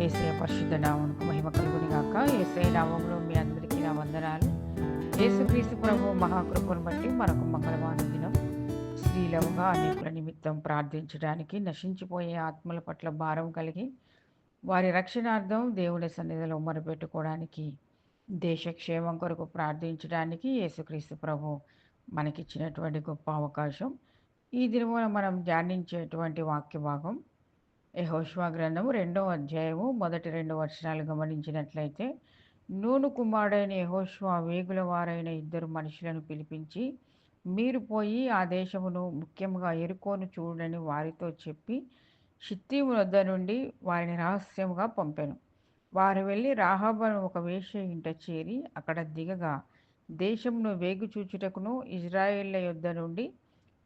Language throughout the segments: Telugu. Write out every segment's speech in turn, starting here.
యేసయ్య పరిశుద్ధ నామమునకు మహిమ కలుగును గాక. యేసయ్య నామములో మీ అందరికీ నా వందనాలు. యేసుక్రీస్తు ప్రభువు మహాకృపను బట్టి మరొక మంగళవారం దినం స్త్రీలముగా అనేకుల నిమిత్తం ప్రార్థించడానికి, నశించిపోయే ఆత్మల పట్ల భారం కలిగి వారి రక్షణార్థం దేవుని సన్నిధిలో మొరపెట్టుకోవడానికి, దేశ క్షేమం కొరకు ప్రార్థించడానికి యేసుక్రీస్తు ప్రభువు మనకిచ్చినటువంటి గొప్ప అవకాశం. ఈ దినమున మనం ధ్యానించేటువంటి వాక్య భాగం యెహోషువ గ్రంథము 2వ అధ్యాయము మొదటి 2 వచనాలు గమనించినట్లయితే, నూను కుమారుడైన యెహోషువ వేగుల వారైన ఇద్దరు మనుషులను పిలిపించి, మీరు పోయి ఆ దేశమును ముఖ్యంగా యెరికోను చూడని వారితో చెప్పి, షిత్తీము వద్ద నుండి వారిని రహస్యముగా పంపెను. వారు వెళ్ళి రాహాబు అను ఒక వేశ్య ఇంట చేరి అక్కడ దిగగా, దేశమును వేగు చూచుటకును ఇజ్రాయేళ్ల యొద్ద నుండి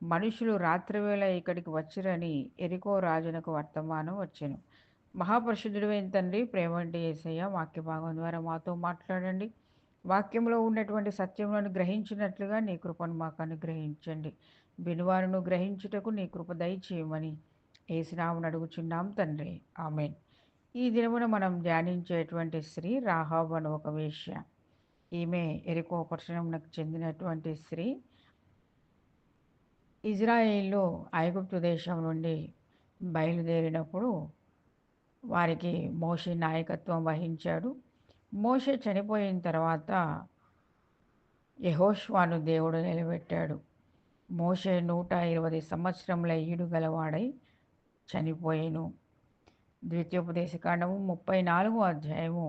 మనుషులు రాత్రివేళ ఇక్కడికి వచ్చిరని యెరికో రాజునకు వర్తమానం వచ్చెను. మహాపరిశుద్ధుడైన తండ్రి, ప్రేమంటి యేసయ్య, వాక్య భాగం ద్వారా మాతో మాట్లాడండి. వాక్యంలో ఉన్నటువంటి సత్యములను గ్రహించినట్లుగా నీ కృపను మాకు అనుగ్రహించండి. వినువారును గ్రహించుటకు నీ కృప దయచేయమని యేసునామమున అడుగుచున్నాం తండ్రి, ఆమేన్. ఈ దినమున మనం ధ్యానించేటువంటి స్త్రీ రాహాబు అను ఒక వేశ్య. ఈమె యెరికో పట్టణమునకు చెందినటువంటి స్త్రీ. ఇజ్రాయేలు ఐగుప్తు దేశం నుండి బయలుదేరినప్పుడు వారికి మోషే నాయకత్వం వహించాడు. మోషే చనిపోయిన తర్వాత యెహోషువను దేవుడు నిలబెట్టాడు. మోషే 120 సంవత్సరముల ఈడు గలవాడై చనిపోయెను. ద్వితీయోపదేశకాండము 34వ అధ్యాయము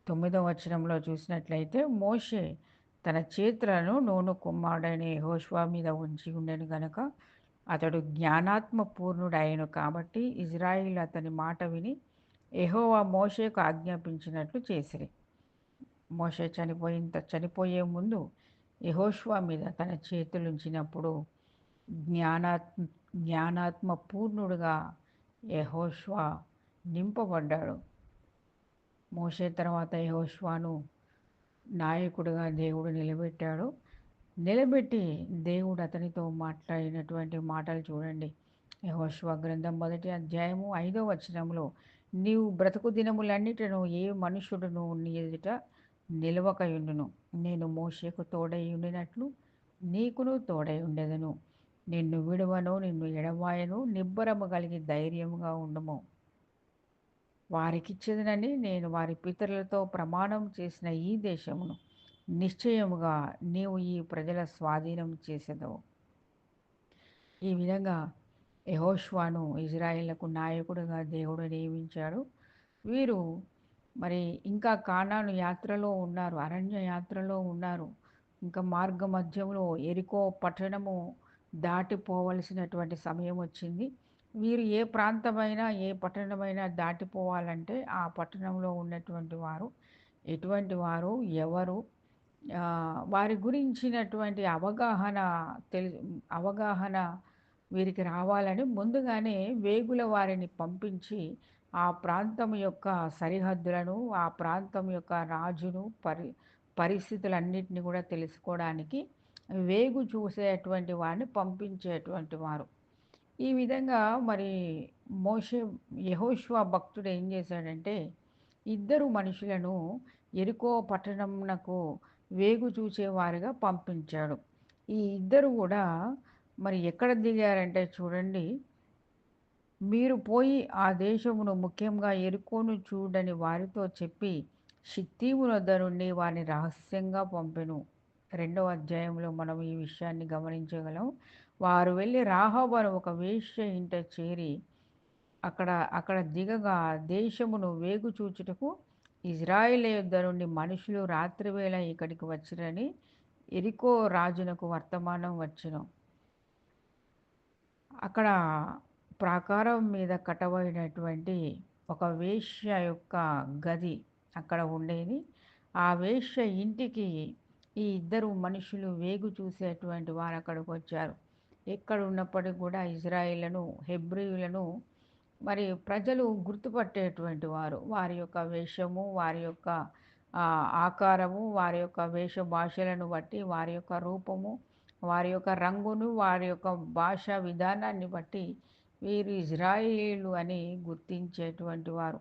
9వ వచనంలో చూసినట్లయితే, మోషే తన చేతులను నూను కుమారుడైన యెహోషువ మీద ఉంచి ఉండెను గనుక అతడు జ్ఞానాత్మ పూర్ణుడయ్యెను. కాబట్టి ఇజ్రాయిలు అతని మాట విని యెహోవా మోషేకు ఆజ్ఞాపించినట్లు చేసిరి. మోషే చనిపోయే ముందు యెహోషువ మీద తన చేతులుంచినప్పుడు జ్ఞానాత్మ పూర్ణుడుగా యెహోషువ నింపబడ్డాడు. మోషే తర్వాత యెహోషువను నాయకుడిగా దేవుడు నిలబెట్టాడు. నిలబెట్టి దేవుడు అతనితో మాట్లాడినటువంటి మాటలు చూడండి. యెహోషువ గ్రంథం 1వ అధ్యాయము 5వ వచనంలో, నీవు బ్రతుకు దినములన్నిటిను ఏ మనుషుడును నీ ఎదుట నిలవకయుండును. నేను మోషేకు తోడై ఉండినట్లు నీకును తోడై ఉండెదను. నిన్ను విడువను, నిన్ను ఎడబాయను. నిబ్బరము కలిగి ధైర్యముగా ఉండుము. వారికిచ్చేదనని నేను వారి పితరులతో ప్రమాణం చేసిన ఈ దేశమును నిశ్చయముగా నీవు ఈ ప్రజల స్వాధీనం చేసేదవు. ఈ విధంగా యెహోషువను ఇజ్రాయేళ్లకు నాయకుడిగా దేవుడు నియమించాడు. వీరు మరి ఇంకా కానాను యాత్రలో ఉన్నారు, అరణ్య యాత్రలో ఉన్నారు. ఇంకా మార్గ మధ్యంలో యెరికో పట్టణము దాటిపోవలసినటువంటి సమయం వచ్చింది. వీరు ఏ ప్రాంతమైనా ఏ పట్టణమైనా దాటిపోవాలంటే ఆ పట్టణంలో ఉన్నటువంటి వారు ఎటువంటి వారు, ఎవరు, వారి గురించినటువంటి అవగాహన వీరికి రావాలని ముందుగానే వేగుల వారిని పంపించి ఆ ప్రాంతం యొక్క సరిహద్దులను, ఆ ప్రాంతం యొక్క రాజును, పరిస్థితులన్నిటిని కూడా తెలుసుకోవడానికి వేగు చూసేటువంటి వారిని పంపించేటువంటి వారు. ఈ విధంగా మరి యెహోషువ భక్తుడు ఏం చేశాడంటే, ఇద్దరు మనుషులను యెరికో పట్టణమునకు వేగు చూసేవారిగా పంపించాడు. ఈ ఇద్దరు కూడా మరి ఎక్కడ దిగారంటే చూడండి, మీరు పోయి ఆ దేశమును ముఖ్యంగా యెరికోను చూడని వారితో చెప్పి షిత్తీము వద్ద నుండి వారిని రహస్యంగా పంపెను. 2వ అధ్యాయంలో మనం ఈ విషయాన్ని గమనించగలం. వారు వెళ్ళి రాహాబు అను ఒక వేశ్య ఇంట చేరి అక్కడ దిగగా, దేశమును వేగు చూచుటకు ఇజ్రాయేలు యొద్ద నుండి మనుషులు రాత్రివేళ ఇక్కడికి వచ్చిరని యెరికో రాజునకు వర్తమానం వచ్చెను. అక్కడ ప్రాకారం మీద కట్టబడినటువంటి ఒక వేశ్య యొక్క గది అక్కడ ఉండేది. ఆ వేశ్య ఇంటికి ఈ ఇద్దరు మనుషులు వేగు చూసేటువంటి వారు అక్కడికి వచ్చారు. ఎక్కడ ఉన్నప్పటికీ కూడా ఇజ్రాయేళ్లను, హెబ్రీయులను మరి ప్రజలు గుర్తుపట్టేటువంటి వారు. వారి యొక్క వేషము, వారి యొక్క ఆకారము, వారి యొక్క వేష భాషలను బట్టి, వారి యొక్క రూపము, వారి యొక్క రంగును, వారి యొక్క భాషా విధానాన్ని బట్టి వీరు ఇజ్రాయేలు అని గుర్తించేటువంటి వారు.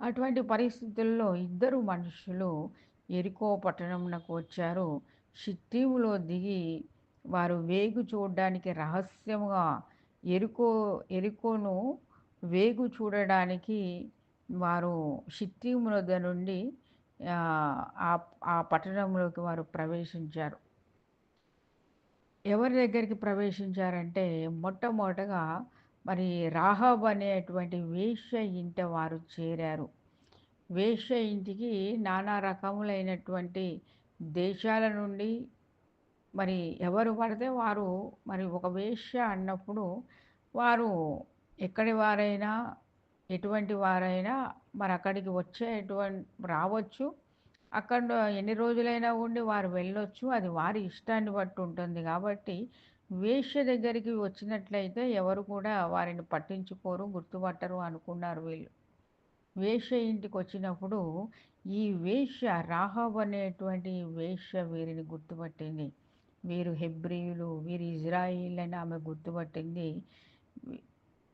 అటువంటి పరిస్థితుల్లో ఇద్దరు మనుషులు ఎరికో పట్టణంనకు వచ్చారు. షిత్తీములో దిగి వారు వేగు చూడడానికి రహస్యముగా ఎరుకో ఎరికోను వేగు చూడడానికి వారు షిత్తీము వద్ద నుండి ఆ ఆ పట్టణంలోకి వారు ప్రవేశించారు. ఎవరి దగ్గరికి ప్రవేశించారంటే మొట్టమొదటగా మరి రాహాబ్ అనేటువంటి వేశ్య ఇంట వారు చేరారు. వేశ్య ఇంటికి నానా రకములైనటువంటి దేశాల నుండి మరి ఎవరు పడితే వారు మరి ఒక వేశ్య అన్నప్పుడు వారు ఎక్కడి వారైనా ఎటువంటి వారైనా మరి అక్కడికి రావచ్చు. అక్కడ ఎన్ని రోజులైనా ఉండి వారు వెళ్ళొచ్చు. అది వారి ఇష్టాన్ని బట్టి ఉంటుంది కాబట్టి వేశ్య దగ్గరికి వచ్చినట్లయితే ఎవరు కూడా వారిని పట్టించుకోరు, గుర్తుపట్టరు అనుకున్నారు వీళ్ళు. వేశ్య ఇంటికి వచ్చినప్పుడు ఈ వేశ్య రాహాబ్ అనేటువంటి వేశ్య వీరిని గుర్తుపట్టింది. వీరు హెబ్రీయులు, వీరు ఇజ్రాయిల్ అని ఆమె గుర్తుపట్టింది.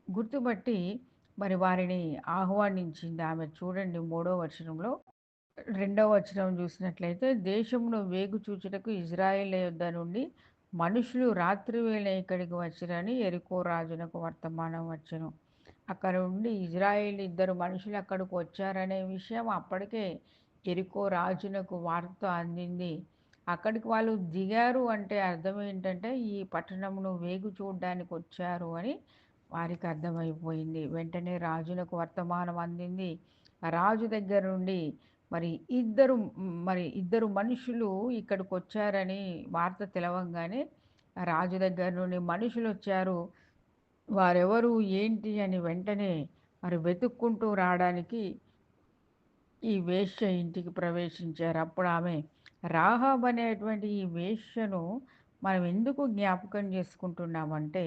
గుర్తుపట్టి మరి వారిని ఆహ్వానించింది ఆమె. చూడండి 3వ వచనంలో. 2వ వచనం చూసినట్లయితే, దేశమును వేగు చూచుటకు ఇజ్రాయేల్ యొద్ద నుండి మనుషులు రాత్రి వేళ ఇక్కడికి వచ్చిరని యెరికో రాజునకు వర్తమానం వచ్చెను. అక్కడ నుండి ఇజ్రాయేల్ ఇద్దరు మనుషులు అక్కడికి వచ్చారనే విషయం అప్పటికే యెరికో రాజునకు వార్త అందింది. అక్కడికి వాళ్ళు దిగారు అంటే అర్థం ఏంటంటే ఈ పట్టణమును వేగు చూడడానికి వచ్చారు అని వారికి అర్థమైపోయింది. వెంటనే రాజునకు వర్తమానం అందింది. రాజు దగ్గర నుండి మరి ఇద్దరు మనుషులు ఇక్కడికి వచ్చారని వార్త తెలవంగానే రాజు దగ్గర నుండి మనుషులు వచ్చారు. వారెవరు ఏంటి అని వెంటనే మరి వెతుక్కుంటూ రావడానికి ఈ వేశ్య ఇంటికి ప్రవేశించారు. అప్పుడు ఆమె రాహాబ్ అనేటువంటి ఈ వేశ్యను మనం ఎందుకు జ్ఞాపకం చేసుకుంటున్నామంటే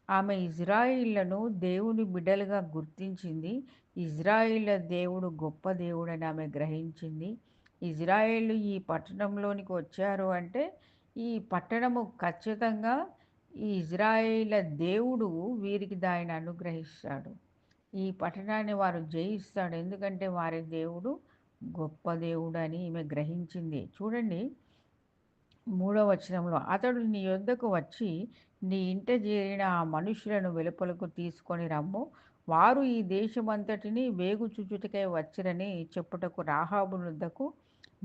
ఆమె ఇజ్రాయిళ్లను దేవుని బిడ్డలుగా గుర్తించింది. ఇజ్రాయిళ్ల దేవుడు గొప్ప దేవుడని ఆమె గ్రహించింది. ఇజ్రాయేలు ఈ పట్టణంలోనికి వచ్చారు అంటే ఈ పట్టణము ఖచ్చితంగా ఈ ఇజ్రాయేళ్ల దేవుడు వీరికి దానిని అనుగ్రహిస్తాడు. ఈ పట్టణాన్ని వారు జయిస్తాడు. ఎందుకంటే వారి దేవుడు గొప్ప దేవుడు అని ఈమె గ్రహించింది. చూడండి 3వ వచనంలో, అతడు నీ యొద్దకు వచ్చి నీ ఇంట చేరిన ఆ మనుషులను వెలుపలకు తీసుకొని రమ్ము. వారు ఈ దేశమంతటిని వేగు చూచుటకై వచ్చిరని చెప్పుటకు రాహాబు వద్దకు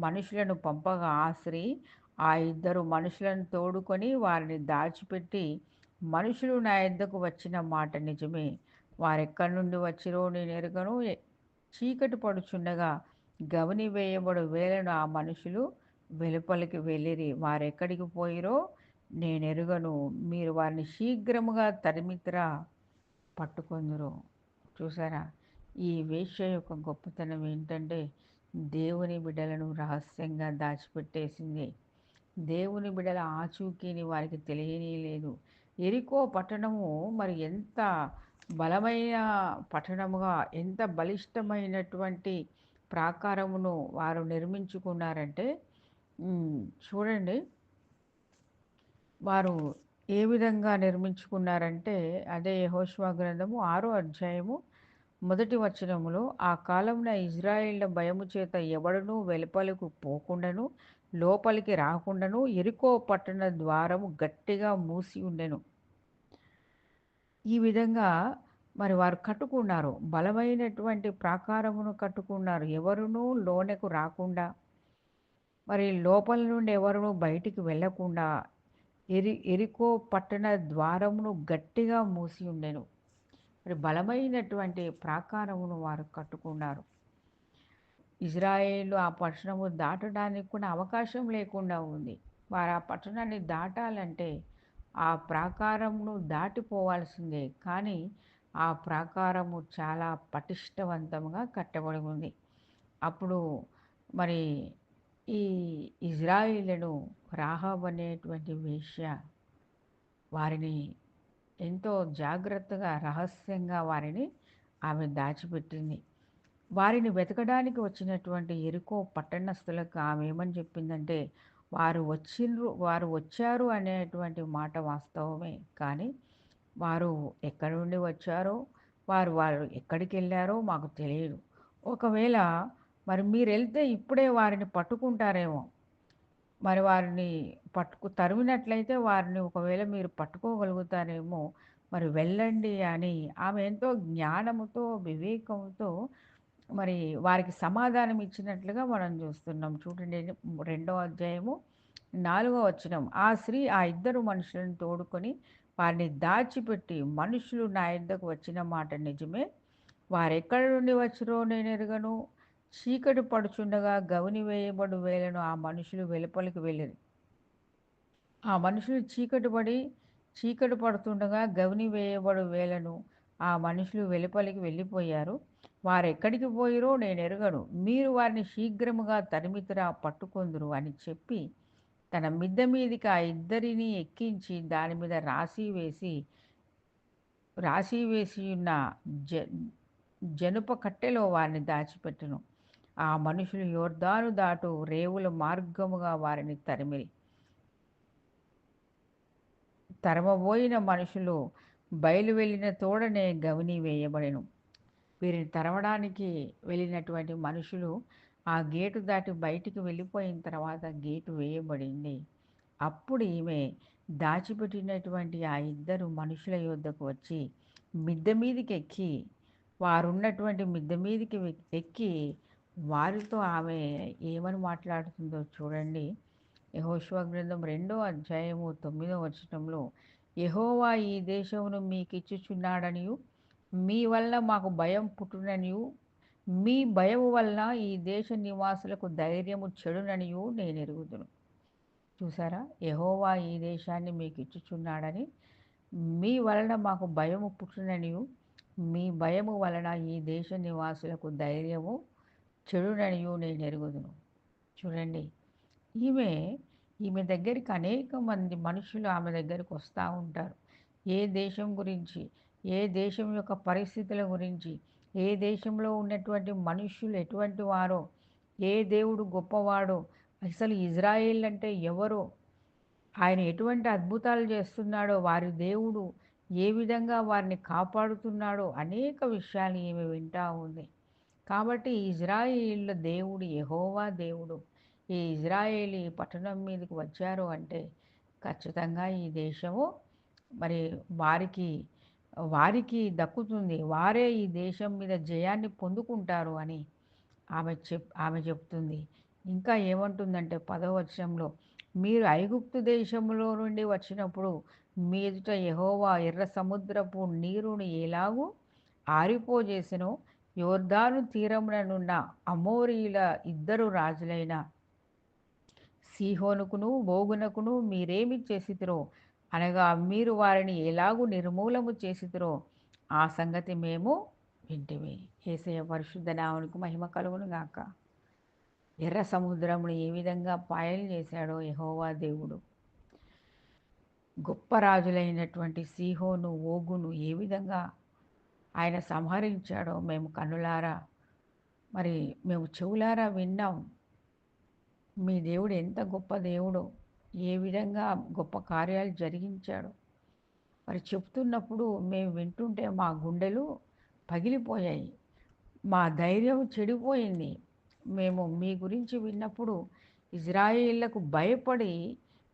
మనుషులను పంపగా ఆ స్త్రీ ఆ ఇద్దరు మనుషులను తోడుకొని వారిని దాచిపెట్టి, మనుషులు నా యొద్దకు వచ్చిన మాట నిజమే, వారెక్కడి నుండి వచ్చిరో నేను ఎరుగను. చీకటి పడుచుండగా గవని వేయబడు వేళను ఆ మనుషులు వెలుపలికి వెళ్ళిరి. వారెక్కడికి పోయిరో నేనెరుగను. మీరు వారిని శీఘ్రముగా తరిమిత్రా పట్టుకొందురు. చూసారా? ఈ వేశ్య యొక్క గొప్పతనం ఏంటంటే దేవుని బిడ్డలను రహస్యంగా దాచిపెట్టేసింది. దేవుని బిడ్డల ఆచూకీని వారికి తెలియనీయలేదు. యెరికో పట్టణము మరి ఎంత బలమైన పట్టణముగా, ఎంత బలిష్టమైనటువంటి ప్రాకారమును వారు నిర్మించుకున్నారంటే చూడండి వారు ఏ విధంగా నిర్మించుకున్నారంటే అదే యెహోషువ గ్రంథము 6వ అధ్యాయము 1వ వచనములో, ఆ కాలమున ఇజ్రాయేళ్ల భయము చేత ఎవడునూ వెలుపలకు పోకుండాను లోపలికి రాకుండాను యెరికో పట్టణ ద్వారము గట్టిగా మూసి ఉండెను. ఈ విధంగా మరి వారు కట్టుకున్నారు. బలమైనటువంటి ప్రాకారమును కట్టుకున్నారు. ఎవరునూ లోనకు రాకుండా, మరి లోపల నుండి ఎవరునూ బయటికి వెళ్ళకుండా యెరికో పట్టణ ద్వారమును గట్టిగా మూసి ఉండెను. మరి బలమైనటువంటి ప్రాకారమును వారు కట్టుకున్నారు. ఇజ్రాయేలు ఆ పట్టణము దాటడానికి కూడా అవకాశం లేకుండా ఉంది. వారు ఆ పట్టణాన్ని దాటాలంటే ఆ ప్రాకారమును దాటిపోవాల్సిందే. కానీ ఆ ప్రాకారము చాలా పటిష్టవంతంగా కట్టబడి ఉంది. అప్పుడు మరి ఈ ఇజ్రాయేలును రాహాబ్ అనేటువంటి వేశ్య వారిని ఎంతో జాగ్రత్తగా రహస్యంగా వారిని ఆమె దాచిపెట్టింది. వారిని వెతకడానికి వచ్చినటువంటి యెరికో పట్టణస్థులకు ఆమె ఏమని చెప్పిందంటే వారు వచ్చారు అనేటువంటి మాట వాస్తవమే. కానీ వారు ఎక్కడి నుండి వచ్చారో వారు ఎక్కడికి వెళ్ళారో మాకు తెలియదు. ఒకవేళ మరి మీరెళ్తే ఇప్పుడే వారిని పట్టుకుంటారేమో! మరి వారిని తరిమినట్లయితే వారిని ఒకవేళ మీరు పట్టుకోగలుగుతారేమో! మరి వెళ్ళండి అని ఆమె ఎంతో జ్ఞానముతో, వివేకంతో మరి వారికి సమాధానం ఇచ్చినట్లుగా మనం చూస్తున్నాం. చూడండి రెండో అధ్యాయము 4 వచనం. ఆ స్త్రీ ఆ ఇద్దరు మనుషులను తోడుకొని వారిని దాచిపెట్టి, మనుషులు నా యొద్దకు వచ్చిన మాట నిజమే. వారెక్కడి నుండి వచ్చిరో నేనెరుగను. చీకటి పడుచుండగా గవిని వేయబడు వేళను ఆ మనుషులు వెలుపలికి వెళ్ళిరి. ఆ మనుషులు చీకటి పడుతుండగా గవిని వేయబడు వేళను ఆ మనుషులు వెలుపలికి వెళ్ళిపోయారు. వారెక్కడికి పోయిరో నేనెరుగను. మీరు వారిని శీఘ్రముగా తరిమితిరా పట్టుకొందురు అని చెప్పి, తన మిద్దె మీదికి ఆ ఇద్దరిని ఎక్కించి దాని మీద రాశివేసియున్న జ జనుప కట్టెలో వారిని దాచిపెట్టెను. ఆ మనుషులు యొర్దాను దాటు రేవుల మార్గముగా వారిని తరిమిరి. తరమబోయిన మనుషులు బయలు వెళ్ళిన తోడనే గవిని వేయబడెను. వీరిని తరమడానికి వెళ్ళినటువంటి మనుషులు ఆ గేటు దాటి బయటికి వెళ్ళిపోయిన తర్వాత గేటు వేయబడింది. అప్పుడు ఈమె దాచిపెట్టినటువంటి ఆ ఇద్దరు మనుషుల యొద్దకు వచ్చి మిద్దె మీదికి ఎక్కి, వారున్నటువంటి మిద్దె మీదికి ఎక్కి వారితో ఆమె ఏమని మాట్లాడుతుందో చూడండి. యెహోషువ గ్రంథం 2వ అధ్యాయము 9వ వచనంలో, యెహోవా ఈ దేశమును మీకిచ్చుచున్నాడనియు, మీ వలన మాకు భయం పుట్టుననియు, మీ భయము వలన ఈ దేశ నివాసులకు ధైర్యము చెడుననియు నేనెరుగుదును. చూసారా? యెహోవా ఈ దేశాన్ని మీకిచ్చుచున్నాడని, మీ వలన మాకు భయము పుట్టుననియు, మీ భయము వలన ఈ దేశ నివాసులకు ధైర్యము చెడుననియు నేనెరుగుదును. చూడండి. ఈమె ఈమె దగ్గరికి అనేక మంది మనుషులు ఆమె దగ్గరికి వస్తూ ఉంటారు. ఏ దేశం గురించి, ఏ దేశం యొక్క పరిస్థితుల గురించి, ఏ దేశంలో ఉన్నటువంటి మనుషులు ఎటువంటి వారో, ఏ దేవుడు గొప్పవాడో, అసలు ఇజ్రాయేల్ అంటే ఎవరో, ఆయన ఎటువంటి అద్భుతాలు చేస్తున్నాడో, వారి దేవుడు ఏ విధంగా వారిని కాపాడుతున్నాడో అనేక విషయాలు ఈమె వింటా ఉంది. కాబట్టి ఇజ్రాయేలీయుల దేవుడు యెహోవా దేవుడు. ఈ ఇజ్రాయేలీ పట్టణం మీదకి వచ్చారు అంటే ఖచ్చితంగా ఈ దేశము మరి వారికి వారికి దక్కుతుంది. వారే ఈ దేశం మీద జయాన్ని పొందుకుంటారు అని ఆమె చెప్తుంది. ఇంకా ఏమంటుందంటే 10వ వచనంలో, మీరు ఐగుప్తు దేశంలో నుండి వచ్చినప్పుడు మీ ఎదుట యెహోవా ఎర్ర సముద్రపు నీరుని ఎలాగూ ఆరిపోజేసెనో, యొర్దాను తీరముననున్న అమోరీయుల ఇద్దరు రాజులైన సీహోనుకును ఓగునకును మీరేమి చేసితిరో, అనగా మీరు వారిని ఎలాగూ నిర్మూలము చేసితిరో ఆ సంగతి మేము వింటిమి. యేసయ్య పరిశుద్ధ నామమునకు మహిమ కలుగును గాక. ఎర్ర సముద్రమును ఏ విధంగా పాయలు చేశాడో యెహోవా దేవుడు, గొప్ప రాజులైనటువంటి సీహోను ఓగును ఏ విధంగా ఆయన సంహరించాడో మేము కన్నులారా మరి మేము చెవులారా విన్నాం. మీ దేవుడు ఎంత గొప్ప దేవుడో, ఏ విధంగా గొప్ప కార్యాలు జరిగించాడో మరి చెప్తున్నప్పుడు మేము వింటుంటే మా గుండెలు పగిలిపోయాయి. మా ధైర్యం చెడిపోయింది. మేము మీ గురించి విన్నప్పుడు ఇజ్రాయేళ్లకు భయపడి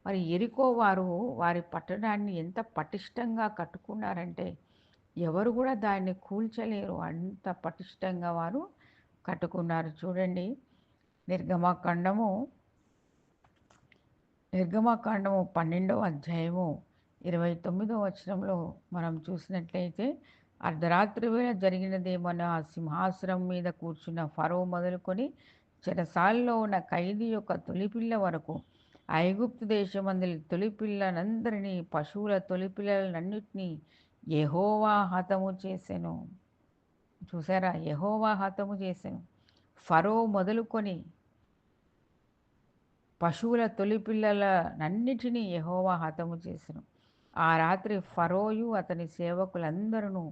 మరి యెరికో వారి పట్టణాన్ని ఎంత పటిష్టంగా కట్టుకున్నారంటే ఎవరు కూడా దాన్ని కూల్చలేరు. అంత పటిష్టంగా వారు కట్టుకున్నారు. చూడండి, నిర్గమకాండము 12వ అధ్యాయము 29వ వచనంలో మనం చూసినట్లయితే, అర్ధరాత్రి వేళ జరిగినదేమన్నా సింహాసనం మీద కూర్చున్న ఫరో మొదలుకొని చెరసాలలో ఉన్న ఖైదీ యొక్క తొలిపిల్ల వరకు ఐగుప్తు దేశమందలి తొలిపిల్లనందరినీ, పశువుల తొలిపిల్లలన్నిటినీ యెహోవా హతము చేసెను. చూసారా? యెహోవా హతము చేసెను. ఫరో మొదలుకొని పశువుల తొలిపిల్లలనన్నిటినీ యెహోవా హతము చేసెను. ఆ రాత్రి ఫరోయు అతని సేవకులందరూ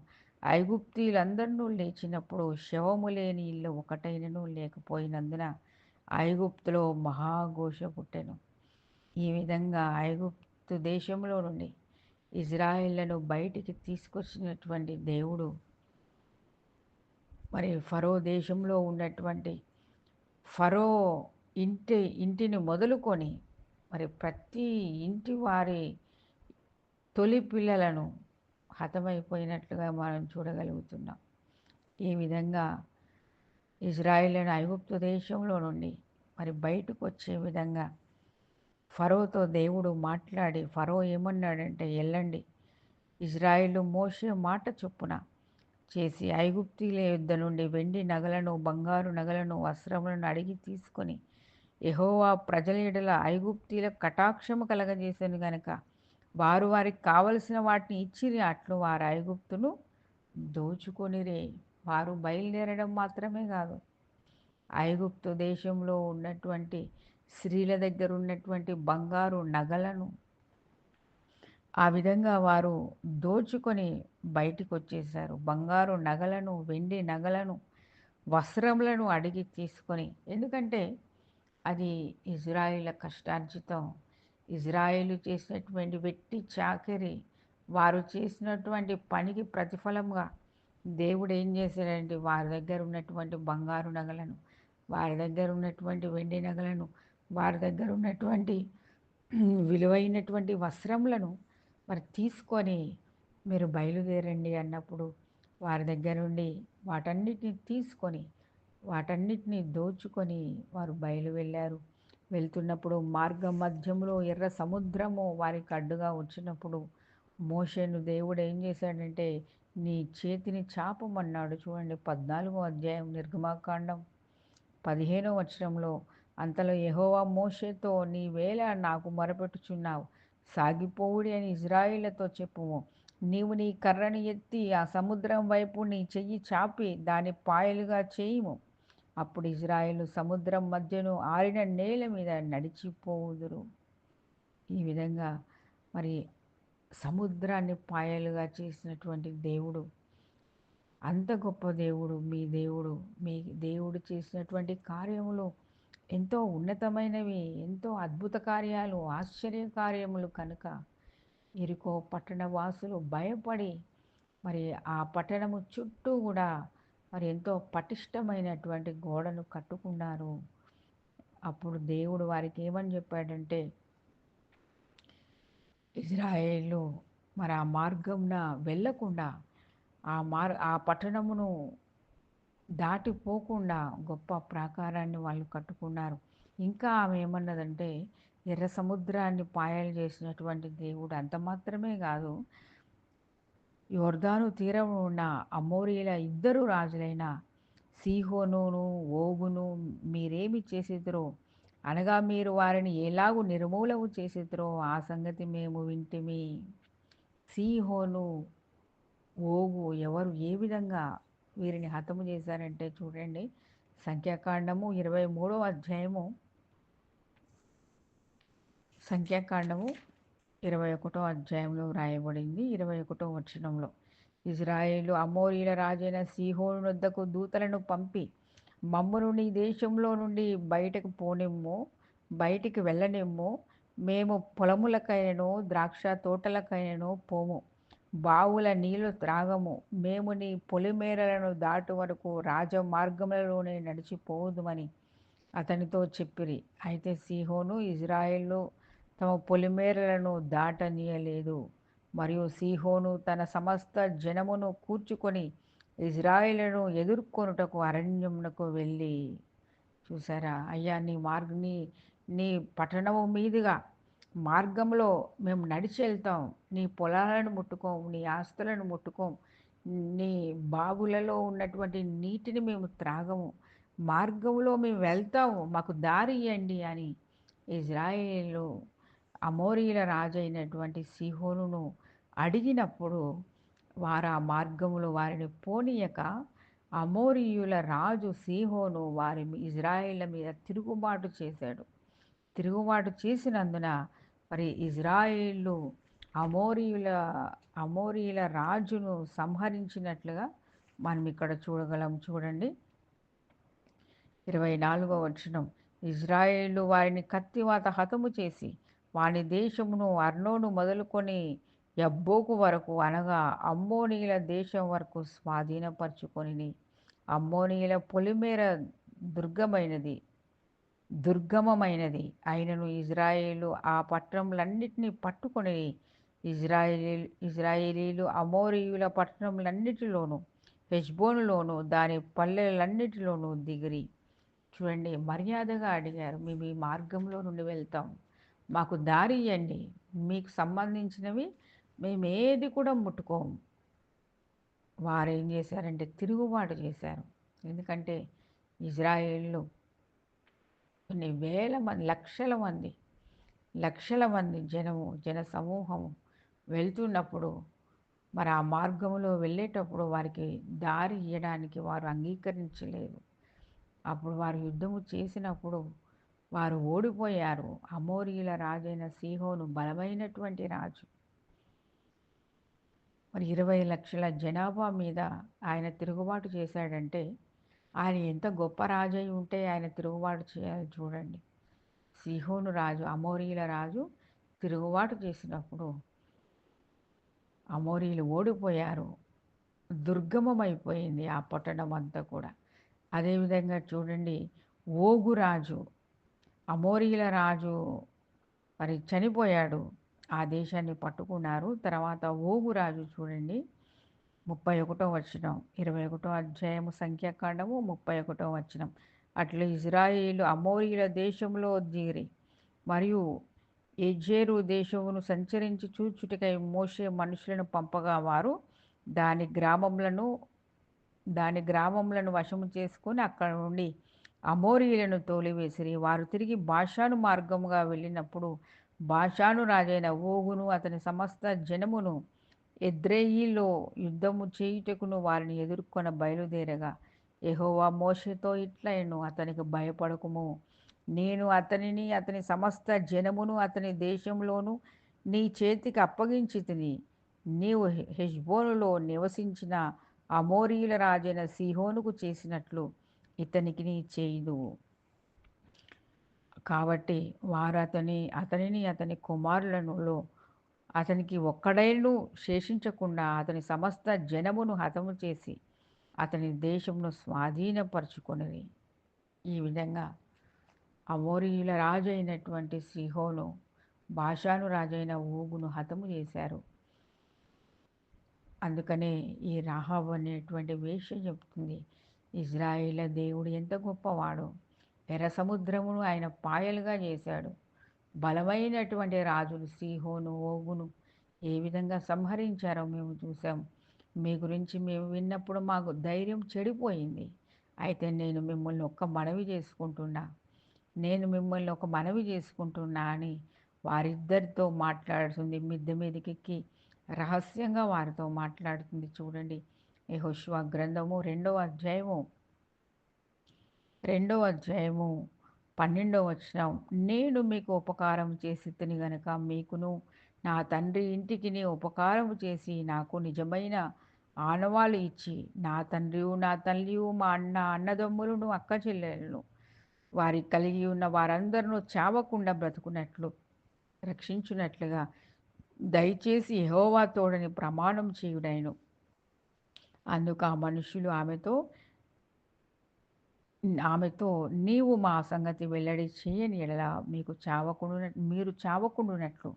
ఐగుప్తీయులందరూ లేచినప్పుడు శవము లేని ఇల్లు ఒకటైనను లేకపోయినందున ఐగుప్తులో మహాఘోష పుట్టెను. ఈ విధంగా ఐగుప్తు దేశంలో నుండి ఇజ్రాయేళ్లను బయటికి తీసుకొచ్చినటువంటి దేవుడు మరి ఫరో దేశంలో ఉన్నటువంటి ఫరో ఇంటిని మొదలుకొని మరి ప్రతి ఇంటి వారి తొలి పిల్లలను హతమైపోయినట్లుగా మనం చూడగలుగుతున్నాం. ఈ విధంగా ఇజ్రాయేలును ఐగుప్తు దేశంలో నుండి మరి బయటకు వచ్చే విధంగా ఫరోతో దేవుడు మాట్లాడి, ఫరో ఏమన్నాడంటే, వెళ్ళండి, ఇజ్రాయేలు మోషే మాట చొప్పున చేసి ఐగుప్తీయుల యుద్ధ నుండి వెండి నగలను, బంగారు నగలను, వస్త్రములను అడిగి తీసుకొని యెహోవా ప్రజల ఎడల ఐగుప్తీయులకు కటాక్షము కలగజేశాను గనక వారు వారికి కావలసిన వాటిని ఇచ్చిరి. అట్లు వారు ఐగుప్తును దోచుకొనిరే. వారు బయలుదేరడం మాత్రమే కాదు, ఐగుప్తు దేశంలో ఉన్నటువంటి స్త్రీల దగ్గర ఉన్నటువంటి బంగారు నగలను ఆ విధంగా వారు దోచుకొని బయటికి వచ్చేసారు. బంగారు నగలను, వెండి నగలను, వస్త్రములను అడిగి తీసుకొని, ఎందుకంటే అది ఇజ్రాయేళ్ల కష్టార్జితం, ఇజ్రాయేలు చేసినటువంటి వెట్టి చాకిరి, వారు చేసినటువంటి పనికి ప్రతిఫలంగా దేవుడు ఏం చేశాడంటే వారి దగ్గర ఉన్నటువంటి బంగారు నగలను, వారి దగ్గర ఉన్నటువంటి వెండి నగలను, వారి దగ్గర ఉన్నటువంటి విలువైనటువంటి వస్త్రములను మరి తీసుకొని మీరు బయలుదేరండి అన్నప్పుడు వారి దగ్గర నుండి వాటన్నిటిని తీసుకొని వాటన్నిటిని దోచుకొని వారు బయలు వెళ్ళారు. వెళ్తున్నప్పుడు మార్గ మధ్యంలో ఎర్ర సముద్రము వారికి అడ్డుగా వచ్చినప్పుడు మోషేను దేవుడు ఏం చేశాడంటే నీ చేతిని చాపమన్నాడు. చూడండి 14వ అధ్యాయం నిర్గమాకాండం 15వ వచనంలో, అంతలో యెహోవా మోషేతో, నీవేళ నాకు మొరపెట్టుచున్నావు, సాగిపోవుడి అని ఇజ్రాయేళ్లతో చెప్పుము. నీవు నీ కర్రను ఎత్తి ఆ సముద్రం వైపు నీ చెయ్యి చాపి దాని పాయలుగా చేయుము. అప్పుడు ఇజ్రాయేలు సముద్రం మధ్యను ఆరిన నేల మీద నడిచిపోవుదురు. ఈ విధంగా మరి సముద్రాన్ని పాయలుగా చేసినటువంటి దేవుడు, అంత గొప్ప దేవుడు మీ దేవుడు. మీ దేవుడు చేసినటువంటి కార్యములు ఎంతో ఉన్నతమైనవి, ఎంతో అద్భుత కార్యాలు, ఆశ్చర్య కార్యములు కనుక ఎరికో పట్టణ వాసులు భయపడి మరి ఆ పట్టణము చుట్టూ కూడా మరి ఎంతో పటిష్టమైనటువంటి గోడను కట్టుకున్నారు. అప్పుడు దేవుడు వారికి ఏమని చెప్పాడంటే, ఇజ్రాయేలు మరి ఆ మార్గంన వెళ్ళకుండా ఆ పట్టణమును దాటిపోకుండా గొప్ప ప్రాకారాన్ని వాళ్ళు కట్టుకున్నారు. ఇంకా ఆమె ఏమన్నదంటే, ఎర్ర సముద్రాన్ని పాయలు చేసినటువంటి దేవుడు అంత మాత్రమే కాదు, యొర్దాను తీరం ఉన్న అమోరీల ఇద్దరు రాజులైన సీహోనును ఓగును మీరేమి చేసిద్రో, అనగా మీరు వారిని ఎలాగూ నిర్మూలము చేసిద్రో ఆ సంగతి మేము వింటిమి. సీహోను ఓగు ఎవరు ఏ విధంగా వీరిని హతము చేశారంటే చూడండి, సంఖ్యాకాండము 23వ అధ్యాయము, సంఖ్యాకాండము 21వ అధ్యాయంలో వ్రాయబడింది 21వ వచనంలో, ఇజ్రాయేలు అమోరీల రాజైన సీహోను వద్దకు దూతలను పంపి, మమ్మును నీ దేశంలో నుండి బయటకు పోనిమ్ము, బయటికి వెళ్ళనిమ్ము, మేము పొలములకైనను ద్రాక్ష తోటలకైనను పోము, బావుల నీళ్లు త్రాగము, మేము నీ పొలిమేరలను దాటు వరకు రాజమార్గములలోనే నడిచిపోదుమని అతనితో చెప్పిరి. అయితే సీహోను ఇజ్రాయేలు తమ పొలిమేరలను దాటనీయలేదు. మరియు సీహోను తన సమస్త జనమును కూర్చుకొని ఇజ్రాయేలును ఎదుర్కొనుటకు అరణ్యమునకు వెళ్ళి, చూసారా అయ్యా, నీ పట్టణము మీదుగా మార్గంలో మేము నడిచి వెళ్తాం, నీ పొలాలను ముట్టుకోం, నీ ఆస్తులను ముట్టుకోం, నీ బావులలో ఉన్నటువంటి నీటిని మేము త్రాగము, మార్గంలో మేము వెళ్తాము, మాకు దారి ఇవ్వండి అని ఇజ్రాయేలు అమోరీల రాజైనటువంటి సీహోనును అడిగినప్పుడు వారు ఆ మార్గములో వారిని పోనీయక అమోరీయుల రాజు సీహోను వారి ఇజ్రాయేళ్ల మీద తిరుగుబాటు చేశాడు. తిరుగుబాటు చేసినందున మరి ఇజ్రాయేలు అమోరీయుల రాజును సంహరించినట్లుగా మనం ఇక్కడ చూడగలం. చూడండి 24వ వచనం, ఇజ్రాయేలు వారిని కత్తివాత హతము చేసి వాని దేశమును అర్నోను మొదలుకొని యబ్బోకు వరకు అనగా అమ్మోనీల దేశం వరకు స్వాధీనపరచుకొని అమ్మోనీయుల పొలిమేర దుర్గమైనది దుర్గమమైనది అయినను ఇజ్రాయేలు ఆ పట్టణములన్నిటినీ పట్టుకొని ఇజ్రాయేలీలు అమోరీయుల పట్టణములన్నిటిలోను హెష్బోనులోను దాని పల్లెలన్నిటిలోనూ దిగిరి. చూడండి, మర్యాదగా అడిగారు, మేము ఈ మార్గంలో నుండి వెళ్తాం, మాకు దారి ఇవ్వండి, మీకు సంబంధించినవి మేము ఏది కూడా ముట్టుకోము. వారు ఏం చేశారంటే తిరుగుబాటు చేశారు. ఎందుకంటే ఇజ్రాయేళ్ళు కొన్ని వేల మంది, లక్షల మంది జన సమూహము వెళ్తున్నప్పుడు మరి ఆ మార్గంలో వెళ్ళేటప్పుడు వారికి దారి ఇవ్వడానికి వారు అంగీకరించలేదు. అప్పుడు వారు యుద్ధము చేసినప్పుడు వారు ఓడిపోయారు. అమోరీయుల రాజైన సీహోను బలమైనటువంటి రాజు. మరి 20 లక్షల జనాభా మీద ఆయన తిరుగుబాటు చేశాడంటే ఆయన ఎంత గొప్ప రాజై ఉంటే ఆయన తిరుగుబాటు చేయాలి చూడండి. సీహోను రాజు, అమోరీయుల రాజు తిరుగుబాటు చేసినప్పుడు అమోరీయులు ఓడిపోయారు. దుర్గమమైపోయింది ఆ పట్టణం అంతా కూడా. అదేవిధంగా చూడండి, ఓగు రాజు, అమోరీయుల రాజు మరి చనిపోయాడు. ఆ దేశాన్ని పట్టుకున్నారు. తర్వాత ఓగు రాజు చూడండి, 31వ వచనం, 21వ అధ్యాయము సంఖ్యాకాండము 31వ వచనం. అట్లా ఇజ్రాయేలు అమోరీయుల దేశంలో దిగిరి మరియు ఎజేరు దేశమును సంచరించి చూచుటకై మోషే మనుషులను పంపగా వారు దాని గ్రామములను వశము చేసుకొని అక్కడ నుండి అమోరీయులను తోలివేసిరి. వారు తిరిగి బాషాను మార్గముగా వెళ్ళినప్పుడు బాషాను రాజైన ఓగును అతని సమస్త జనమును ఎద్రెయిలో యుద్ధము చేయుటకును వారిని ఎదుర్కొన బయలుదేరగా యెహోవా మోషేతో ఇట్లనెను, అతనికి భయపడకుము, నేను అతనిని అతని సమస్త జనమును అతని దేశంలోను నీ చేతికి అప్పగించితిని. నీవు హెష్బోనులో నివసించిన అమోరీయుల రాజైన సీహోనుకు చేసినట్లు ఇతనికి నీ చేయుదువు. కాబట్టి వారు అతనిని అతని కుమారులలో అతనికి ఒక్కడైనను శేషించకుండా అతని సమస్త జనమును హతము చేసి అతని దేశమును స్వాధీనపరుచుకొనిరి. ఈ విధంగా అమోరీయుల రాజు అయినటువంటి సీహోను బాషాను రాజైన ఓగును హతము చేశారు. అందుకనే ఈ రాహాబు అనేటువంటి వేశ్య చెప్తుంది, ఇజ్రాయేళ్ల దేవుడు ఎంత గొప్పవాడు, ఎర్ర సముద్రమును ఆయన పాయలుగా చేశాడు. బలమైనటువంటి రాజులు సీహోను ఓగును ఏ విధంగా సంహరించారో మేము చూసాం. మీ గురించి మేము విన్నప్పుడు మాకు ధైర్యం చెడిపోయింది. అయితే నేను మిమ్మల్ని ఒక మనవి చేసుకుంటున్నా అని వారిద్దరితో మాట్లాడుతుంది. మిద్దె మీదకెక్కి రహస్యంగా వారితో మాట్లాడుతుంది. చూడండి, యెహోషువ గ్రంథము 2వ అధ్యాయము 12వ వచనం. నేను మీకు ఉపకారం చేసి తిని గనుక మీకును నా తండ్రి ఇంటికి ఉపకారం చేసి నాకు నిజమైన ఆనవాలు ఇచ్చి నా తండ్రియు నా తల్లియు మా అన్నదమ్ములను అక్క చెల్లెలను వారికి కలిగి ఉన్న వారందరూ చావకుండా బ్రతుకున్నట్లు రక్షించున్నట్లుగా దయచేసి యెహోవా తోడని ప్రమాణం చేయుడైను. అందుకు ఆ మనుషులు ఆమెతో నీవు మా సంగతి వెల్లడి చేయని ఎడల మీరు చావకుండునట్లు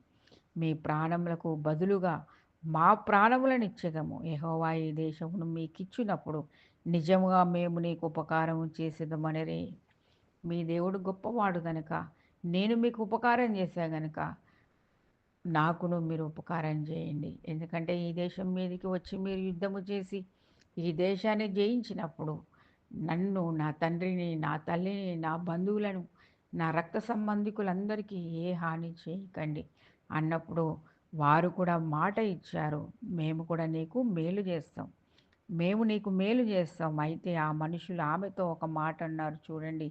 మీ ప్రాణములకు బదులుగా మా ప్రాణములను ఇచ్చేదము. యెహోవా ఈ దేశమును మీకిచ్చినప్పుడు నిజముగా మేము నీకు ఉపకారం చేసేదమనిరి. మీ దేవుడు గొప్పవాడు గనుక, నేను మీకు ఉపకారం చేశా గనుక నాకును మీరు ఉపకారం చేయండి. ఎందుకంటే ఈ దేశం మీదకి వచ్చి మీరు యుద్ధము చేసి ఈ దేశాన్ని జయించినప్పుడు నన్ను, నా తండ్రిని, నా తల్లిని, నా బంధువులను, నా రక్త సంబంధికులందరికీ ఏ హాని చేయకండి అన్నప్పుడు వారు కూడా మాట ఇచ్చారు, మేము కూడా నీకు మేలు చేస్తాం. అయితే ఆ మనుషులు ఆమెతో ఒక మాట అన్నారు చూడండి,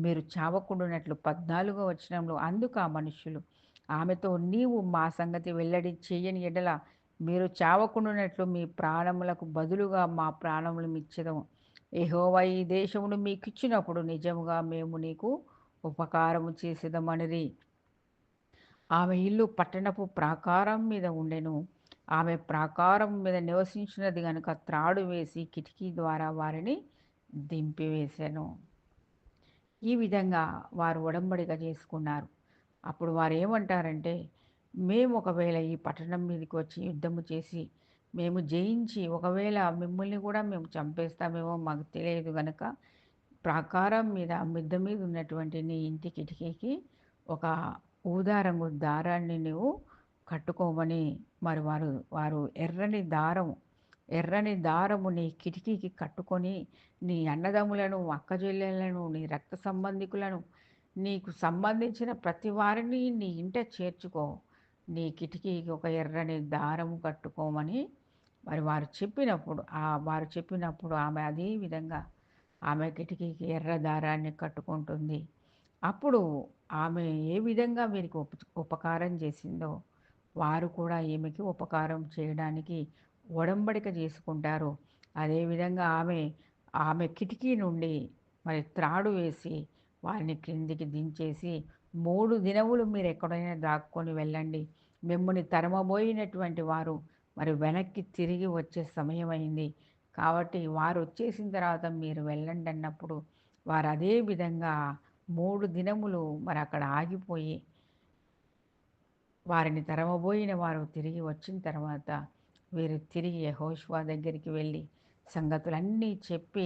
మీరు చావకుండునట్లు 14వ వచనంలో. అందుకు ఆ మనుషులు ఆమెతో నీవు మా సంగతి వెల్లడి చేయని ఎడల మీరు చావకుండునట్లు మీ ప్రాణములకు బదులుగా మా ప్రాణములు ఇచ్చెదము. యెహోవా ఈ దేశమును మీకు ఇచ్చినప్పుడు నిజముగా మేము నీకు ఉపకారము చేసేదమనిరి. ఆమె ఇల్లు పట్టణపు ప్రాకారం మీద ఉండెను. ఆమె ప్రాకారం మీద నివసించినది గనుక త్రాడు వేసి కిటికీ ద్వారా వారిని దింపివేసెను. ఈ విధంగా వారు ఒడంబడిక చేసుకున్నారు. అప్పుడు వారేమంటారంటే, మేము ఒకవేళ ఈ పట్టణం మీదకి వచ్చి యుద్ధము చేసి, మేము జయించి ఒకవేళ మిమ్మల్ని కూడా మేము చంపేస్తామేమో మాకు తెలియదు గనక, ప్రాకారం మీద మిద్దె మీద ఉన్నటువంటి నీ ఇంటి కిటికీకి ఒక ఊదా రంగు దారాన్ని నువ్వు కట్టుకోమని మరి వారు ఎర్రని దారము నీ కిటికీకి కట్టుకొని నీ అన్నదమ్ములను, అక్కచెల్లెలను, నీ రక్త సంబంధికులను, నీకు సంబంధించిన ప్రతి వారిని నీ ఇంట చేర్చుకో. నీ కిటికీకి ఒక ఎర్రని దారము కట్టుకోమని మరి వారు చెప్పినప్పుడు ఆమె అదే విధంగా ఆమె కిటికీకి ఎర్ర దారాన్ని కట్టుకుంటుంది. అప్పుడు ఆమె ఏ విధంగా వీరికి ఉపకారం చేసిందో, వారు కూడా ఈమెకి ఉపకారం చేయడానికి ఒడంబడిక చేసుకుంటారు. అదేవిధంగా ఆమె కిటికీ నుండి మరి త్రాడు వేసి వారిని క్రిందికి దించేసి, 3 దినములు మీరు ఎక్కడైనా దాక్కొని వెళ్ళండి. మిమ్మల్ని తరమబోయినటువంటి వారు మరి వెనక్కి తిరిగి వచ్చే సమయమైంది. కాబట్టి వారు వచ్చేసిన తర్వాత మీరు వెళ్ళండి అన్నప్పుడు, వారు అదే విధంగా 3 దినములు మరి అక్కడ ఆగిపోయి, వారిని తరమబోయిన వారు తిరిగి వచ్చిన తర్వాత వీరు తిరిగి యెహోషువ దగ్గరికి వెళ్ళి సంగతులన్నీ చెప్పి,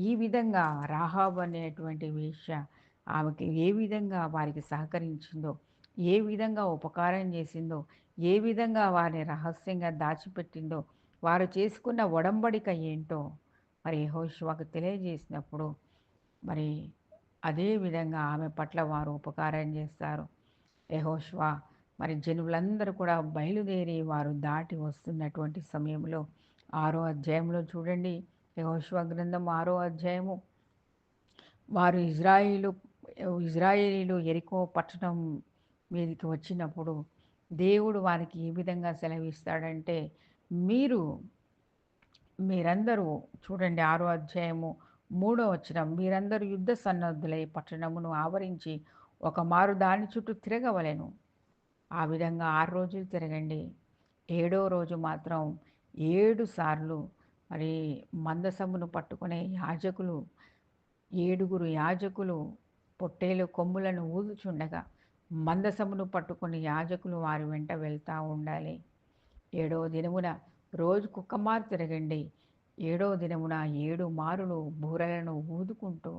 ఈ విధంగా రాహాబు అనేటువంటి వేశ్య ఆమెకి ఏ విధంగా వారికి సహకరించిందో, ఏ విధంగా ఉపకారం చేసిందో, ఏ విధంగా వారిని రహస్యంగా దాచిపెట్టిందో, వారు చేసుకున్న ఒడంబడిక ఏంటో మరి యెహోషువకు తెలియజేసినప్పుడు, మరి అదే విధంగా ఆమె పట్ల వారు ఉపకారం చేస్తారు. యెహోషువ మరి జనులందరూ కూడా బయలుదేరి వారు దాటి వస్తున్నటువంటి సమయంలో 6వ అధ్యాయంలో చూడండి. యెహోషువ గ్రంథం 6వ అధ్యాయము. వారు ఇజ్రాయేలీలు ఎరికో పట్టణం మీదకి వచ్చినప్పుడు దేవుడు వారికి ఏ విధంగా సెలవిస్తాడంటే, మీరు మీరందరూ చూడండి 6వ అధ్యాయము 3వ వచనం, మీరందరూ యుద్ధ సన్నద్ధులై పట్టణమును ఆవరించి ఒక మారు దాని చుట్టూ తిరగవలెను. ఆ విధంగా 6 రోజులు తిరగండి. 7వ రోజు మాత్రం 7 సార్లు మరి మందసమును పట్టుకునే యాజకులు, 7గురు యాజకులు పొట్టేలు కొమ్ములను ఊదుచుండగా మందసమును పట్టుకుని యాజకులు వారి వెంట వెళ్తూ ఉండాలి. 7వ దినమున రోజుకొక మారు తిరగండి. 7వ దినమున 7 మారులు బూరలను ఊదుకుంటూ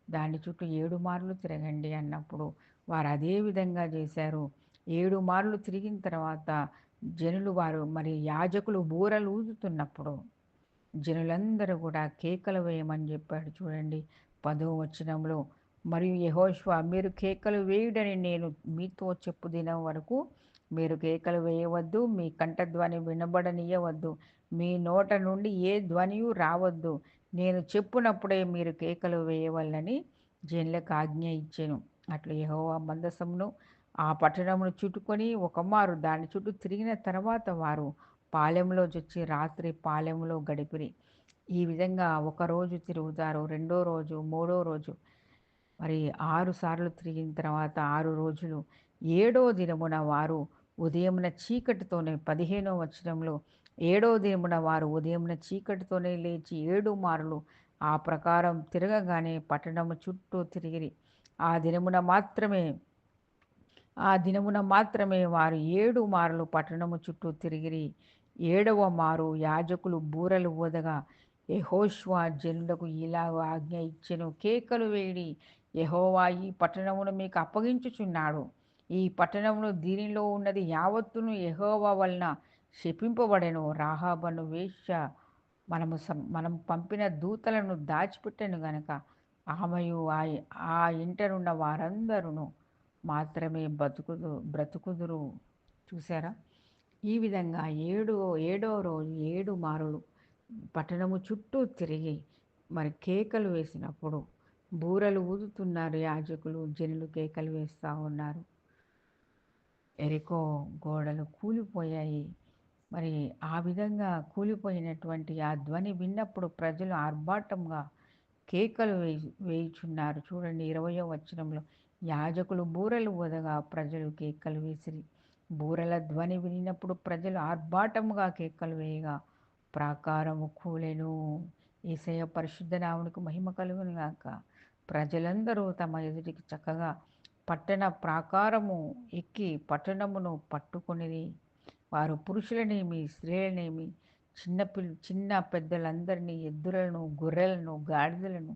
దాని చుట్టూ 7 మార్లు తిరగండి అన్నప్పుడు వారు అదే విధంగా చేశారు. 7 మార్లు తిరిగిన తర్వాత వారు మరి యాజకులు బూరలు ఊదుతున్నప్పుడు జనులందరూ కూడా కేకలు వేయమని చెప్పాడు. చూడండి 10వ వచనంలో, మరియు యెహోషువ, మీరు కేకలు వేయుడని నేను మీతో చెప్పు దినం వరకు మీరు కేకలు వేయవద్దు, మీ కంఠధ్వని వినబడనీయవద్దు, మీ నోట నుండి ఏ ధ్వనియు రావద్దు, నేను చెప్పునప్పుడే మీరు కేకలు వేయవలనని జనులకు ఆజ్ఞ ఇచ్చెను. అట్లు యెహోవా మందసమును ఆ పట్టణమును చుట్టుకొని ఒక మారు దాని చుట్టూ తిరిగిన తర్వాత వారు పాలెంలో చొచ్చి రాత్రి పాలెంలో గడిపిరి. ఈ విధంగా ఒక రోజు తిరుగుతారు, రెండో రోజు, మూడో రోజు, మరి 6 సార్లు తిరిగిన తర్వాత 6 రోజులు. 7వ దినమున వారు ఉదయమున చీకటితోనే 15వ వచనంలో, 7వ దినమున వారు ఉదయమున చీకటితోనే లేచి 7 మార్లు ఆ ప్రకారం తిరగగానే పట్టణము చుట్టూ తిరిగిరి. ఆ దినమున మాత్రమే ఆ దినమున మాత్రమే వారు 7 మార్లు పట్టణము చుట్టూ తిరిగిరి. 7వ మారు యాజకులు బూరలు ఊదగా యెహోషువ జనులకు ఇలాగ ఆజ్ఞ ఇచ్చెను, కేకలు వేయుడి, యెహోవా ఈ పట్టణమును మీకు అప్పగించుచున్నాడు. ఈ పట్టణమును దీనిలో ఉన్నది యావత్తును యెహోవా వలన శపింపబడెను. రాహాబను వేశ్య మనం పంపిన దూతలను దాచిపెట్టెను గనక ఆమెయు ఆ ఇంటనున్న వారందరూ మాత్రమే బ్రతుకుదురు. చూసారా? ఈ విధంగా ఏడో రోజు 7 మారులు పట్టణము చుట్టూ తిరిగి మరి కేకలు వేసినప్పుడు బూరలు ఊదుతున్నారు యాజకులు, జనులు కేకలు వేస్తూ ఉన్నారు. ఎరికో గోడలు కూలిపోయాయి. మరి ఆ విధంగా కూలిపోయినటువంటి ఆ ధ్వని విన్నప్పుడు ప్రజలు ఆర్భాటంగా కేకలు వేయుచున్నారు. చూడండి 20వ వచనంలో, యాజకులు బూరలు ఊదగా ప్రజలు కేకలు వేసిరి. బూరల ధ్వని వినినప్పుడు ప్రజలు ఆర్భాటముగా కేకలు వేయగా ప్రాకారము కూలెను. యేసయ్య పరిశుద్ధ నామమునకు మహిమ కలుగును గాక. ప్రజలందరూ తమ ఎదుటికి చక్కగా పట్టణ ప్రాకారము ఎక్కి పట్టణమును పట్టుకొనిరి. వారు పురుషులనేమి, స్త్రీలనేమి, చిన్న పెద్దలందరినీ, ఎద్దులను, గొర్రెలను, గాడిదలను,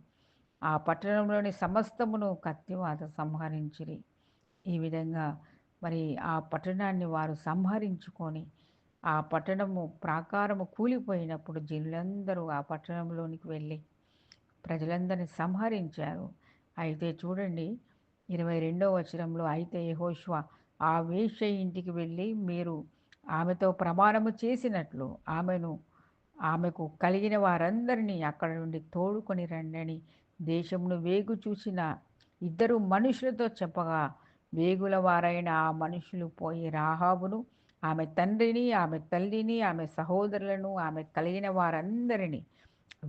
ఆ పట్టణంలోని సమస్తమును కత్తివాత సంహరించిరి. ఈ విధంగా మరి ఆ పట్టణాన్ని వారు సంహరించుకొని, ఆ పట్టణము ప్రాకారము కూలిపోయినప్పుడు జనులందరూ ఆ పట్టణంలోనికి వెళ్ళి ప్రజలందరిని సంహరించారు. అయితే చూడండి 22వ వచనంలో, అయితే యెహోషువ ఆ వేశ్య ఇంటికి వెళ్ళి మీరు ఆమెతో ప్రమాణము చేసినట్లు ఆమెకు కలిగిన వారందరినీ అక్కడ నుండి తోడుకొని రండని దేశమును వేగు చూసిన ఇద్దరు మనుషులతో చెప్పగా, వేగుల వారైన ఆ మనుషులు పోయి రాహాబును, ఆమె తండ్రిని, ఆమె తల్లిని, ఆమె సహోదరులను, ఆమె కలిగిన వారందరినీ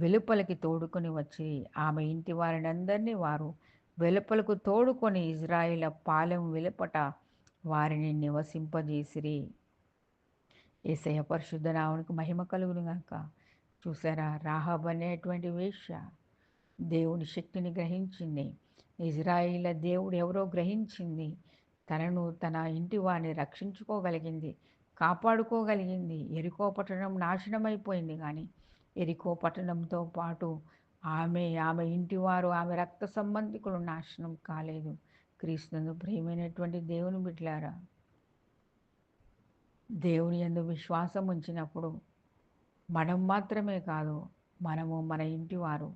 వెలుపలికి తోడుకొని వచ్చి ఆమె ఇంటి వారినందరినీ వారు వెలుపలకు తోడుకొని ఇజ్రాయేల పాలెం వెలుపట వారిని నివసింపజేసిరి. యేసయ్య పరిశుద్ధ నామమునకు మహిమ కలుగును గాక. చూసారా, రాహాబ్ అనేటువంటి వేశ్య దేవుని శక్తిని గ్రహించింది. ఇజ్రాయేలీల దేవుడు ఎవరో గ్రహించింది. తనను తన ఇంటి వారిని రక్షించుకోగలిగింది, కాపాడుకోగలిగింది. యెరికో పట్టణం నాశనమైపోయింది, కానీ యెరికో పట్టణంతో పాటు ఆమె ఇంటివారు, ఆమె రక్త సంబంధికులు నాశనం కాలేదు. క్రీస్తునందు ప్రియమైనటువంటి దేవుని బిడ్డలారా, దేవుని యందు విశ్వాసం ఉంచినప్పుడు మనం మాత్రమే కాదు, మనము, మన ఇంటివారు,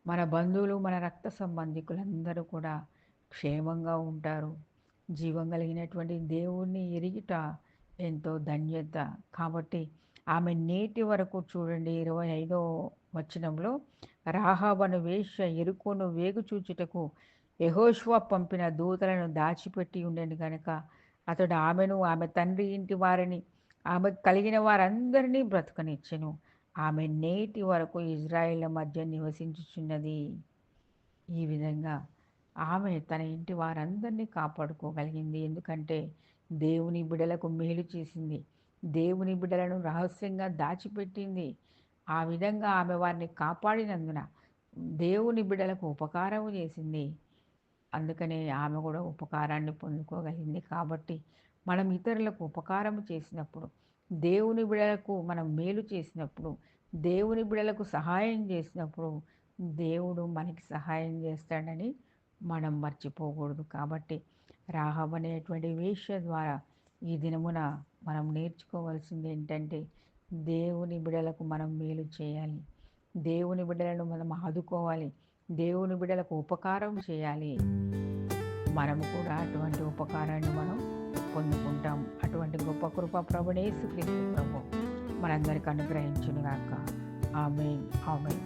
మన బంధువులు, మన రక్త సంబంధికులందరూ కూడా క్షేమంగా ఉంటారు. జీవం కలిగినటువంటి దేవుణ్ణి ఎరిగిట ఎంతో ధన్యత. కాబట్టి ఆమె నేటి వరకు చూడండి 25వ వచనంలో, రాహాబను వేశ్య యెరికోను వేగు చూచుటకు యెహోషువ పంపిన దూతలను దాచిపెట్టి ఉండెను గనుక అతడు ఆమెను, ఆమె తండ్రి ఇంటి వారిని, ఆమె కలిగిన వారందరినీ బ్రతకనిచ్చెను. ఆమె నేటి వరకు ఇజ్రాయేళ్ల మధ్య నివసించుచున్నది. ఈ విధంగా ఆమె తన ఇంటి వారందరినీ కాపాడుకోగలిగింది. ఎందుకంటే దేవుని బిడలకు మేలు చేసింది, దేవుని బిడలను రహస్యంగా దాచిపెట్టింది. ఆ విధంగా ఆమె వారిని కాపాడినందున దేవుని బిడలకు ఉపకారం చేసింది. అందుకనే ఆమె కూడా ఉపకారాన్ని పొందుకోగలిగింది. కాబట్టి మనం ఇతరులకు ఉపకారం చేసినప్పుడు, దేవుని బిడలకు మనం మేలు చేసినప్పుడు, దేవుని బిడలకు సహాయం చేసినప్పుడు దేవుడు మనకి సహాయం చేస్తాడని మనం మర్చిపోకూడదు. కాబట్టి రాహాబ్ అనేటువంటి వేశ్య ద్వారా ఈ దినమున మనం నేర్చుకోవాల్సింది ఏంటంటే, దేవుని బిడలకు మనం మేలు చేయాలి, దేవుని బిడ్డలను మనం ఆదుకోవాలి, దేవుని బిడ్డలకు ఉపకారం చేయాలి. మనము కూడా అటువంటి ఉపకారాన్ని మనం పొందుకుంటాం. అటువంటి గొప్ప కృప ప్రభువైన యేసుక్రీస్తు ప్రభు మనందరికీ అనుగ్రహించును గాక. ఆమేన్, ఆమేన్.